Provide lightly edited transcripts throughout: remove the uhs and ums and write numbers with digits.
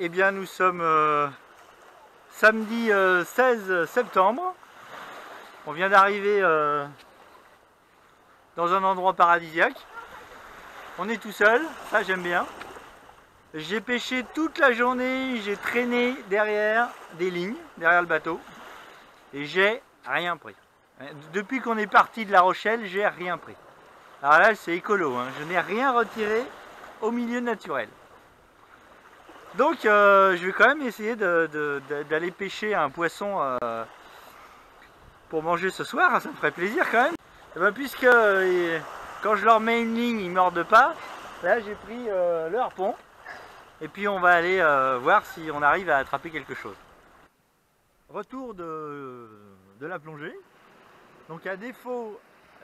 Eh bien nous sommes samedi 16 septembre. On vient d'arriver dans un endroit paradisiaque. On est tout seul, ça j'aime bien. J'ai pêché toute la journée, j'ai traîné derrière des lignes, derrière le bateau. Et j'ai rien pris. Depuis qu'on est parti de La Rochelle, j'ai rien pris. Alors là c'est écolo, hein. Je n'ai rien retiré au milieu naturel. Donc je vais quand même essayer d'aller pêcher un poisson pour manger ce soir, ça me ferait plaisir quand même. Et ben, puisque quand je leur mets une ligne, ils ne mordent pas, là j'ai pris le harpon. Et puis on va aller voir si on arrive à attraper quelque chose. Retour de la plongée. Donc à défaut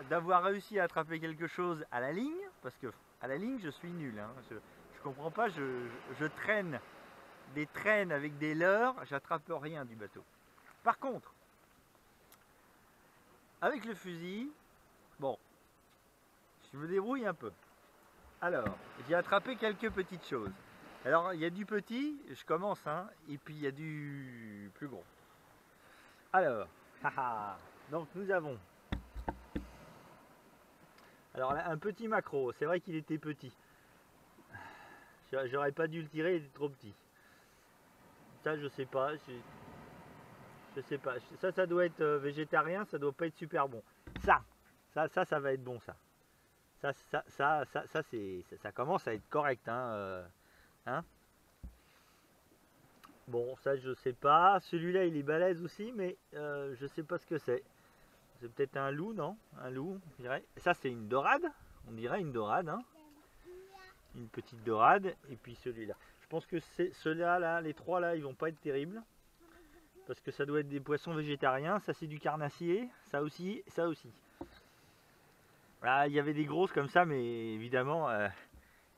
d'avoir réussi à attraper quelque chose à la ligne, parce que à la ligne je suis nul, hein. Je comprends pas, je traîne des traînes avec des leurres, j'attrape rien du bateau. Par contre, avec le fusil, bon, je me débrouille un peu. Alors, j'ai attrapé quelques petites choses. Alors, il y a du petit, je commence, hein, et puis il y a du plus gros. Alors, donc nous avons... Alors là, un petit maquereau, c'est vrai qu'il était petit. J'aurais pas dû le tirer, il était trop petit. Ça, je sais pas. Je sais pas. Ça doit être végétarien, ça doit pas être super bon. Ça va être bon, ça. Ça commence à être correct, hein. Bon, ça je sais pas. Celui-là il est balèze aussi, mais je sais pas ce que c'est. C'est peut-être un loup, non? Un loup, je dirais. Ça c'est une dorade. On dirait une dorade, hein. Une petite dorade. Et puis celui-là. Je pense que c'est ceux-là, là, les trois là, ils vont pas être terribles. Parce que ça doit être des poissons végétariens. Ça c'est du carnassier. Ça aussi, ça aussi. Voilà, il y avait des grosses comme ça, mais évidemment,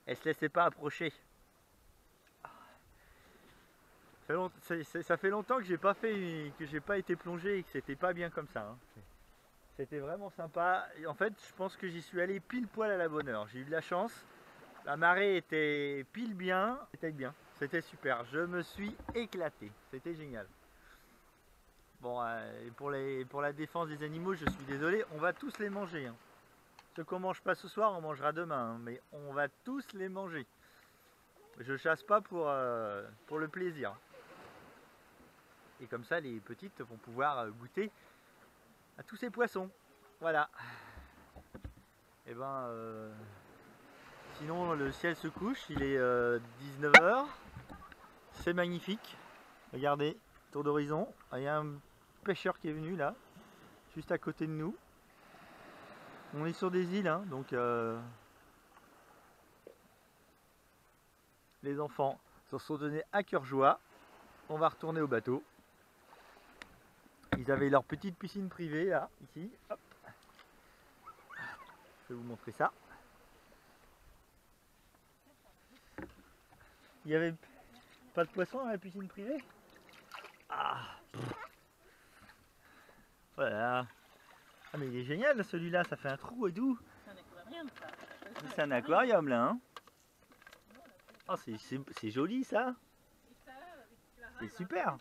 elles se laissaient pas approcher. Ça fait longtemps que j'ai pas été plongé et que c'était pas bien comme ça, hein. C'était vraiment sympa. Et en fait, je pense que j'y suis allé pile poil à la bonne heure. J'ai eu de la chance. La marée était pile bien. C'était bien. C'était super. Je me suis éclaté. C'était génial. Bon, pour la défense des animaux, je suis désolé. On va tous les manger, hein. Ce qu'on mange pas ce soir, on mangera demain, hein, mais on va tous les manger. Je chasse pas pour le plaisir. Et comme ça, les petites vont pouvoir goûter à tous ces poissons. Voilà. Et ben, sinon le ciel se couche, il est 19 h. C'est magnifique. Regardez, tour d'horizon. Il y a un pêcheur qui est venu là, juste à côté de nous. On est sur des îles, hein, donc les enfants se sont donnés à cœur joie. On va retourner au bateau. Ils avaient leur petite piscine privée là, ici. Hop. Je vais vous montrer ça. Il n'y avait pas de poisson dans la piscine privée. Ah. Voilà. Ah mais il est génial celui-là, ça fait un trou et tout. C'est un aquarium ça. C'est un aquarium là, hein. Oh, c'est joli ça. C'est super.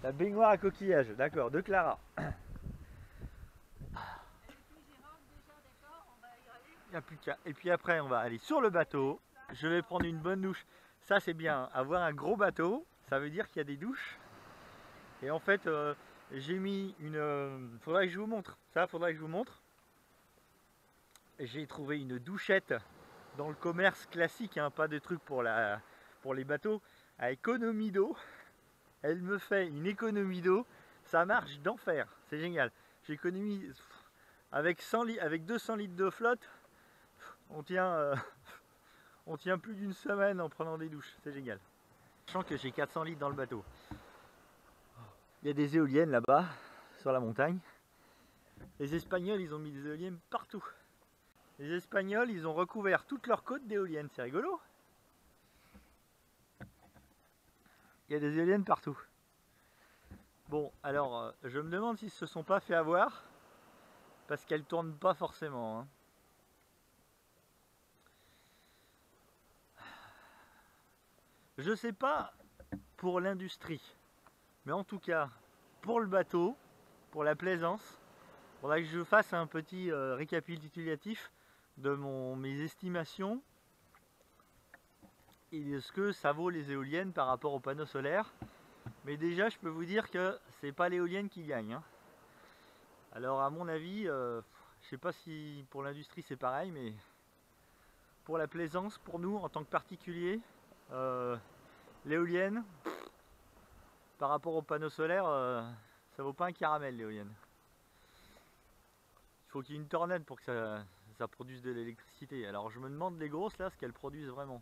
La baignoire à coquillage, d'accord, de Clara. Il n'y a plus qu'à. Et puis après, on va aller sur le bateau. Je vais prendre une bonne douche. Ça, c'est bien. Avoir un gros bateau, ça veut dire qu'il y a des douches. Et en fait, j'ai mis une. Faudrait que je vous montre. Ça, faudrait que je vous montre. J'ai trouvé une douchette dans le commerce classique, hein, pas de trucs pour les bateaux, à économie d'eau. Elle me fait une économie d'eau, ça marche d'enfer, c'est génial. J'économise avec 200 litres de flotte, on tient plus d'une semaine en prenant des douches, c'est génial. Sachant que j'ai 400 litres dans le bateau. Il y a des éoliennes là-bas, sur la montagne. Les Espagnols, ils ont mis des éoliennes partout. Les Espagnols, ils ont recouvert toute leur côte d'éoliennes, c'est rigolo. Il y a des éoliennes partout. Bon, alors, je me demande s'ils se sont pas fait avoir, parce qu'elles tournent pas forcément, hein. Je sais pas pour l'industrie, mais en tout cas pour le bateau, pour la plaisance, il faudra que je fasse un petit récapitulatif de mes estimations et de ce que ça vaut les éoliennes par rapport aux panneaux solaires. Mais déjà je peux vous dire que c'est pas l'éolienne qui gagne, hein. Alors à mon avis, je sais pas si pour l'industrie c'est pareil, mais pour la plaisance, pour nous en tant que particulier, l'éolienne par rapport aux panneaux solaires, ça vaut pas un caramel l'éolienne. Il faut qu'il y ait une tornade pour que ça produise de l'électricité. Alors je me demande les grosses là ce qu'elles produisent vraiment.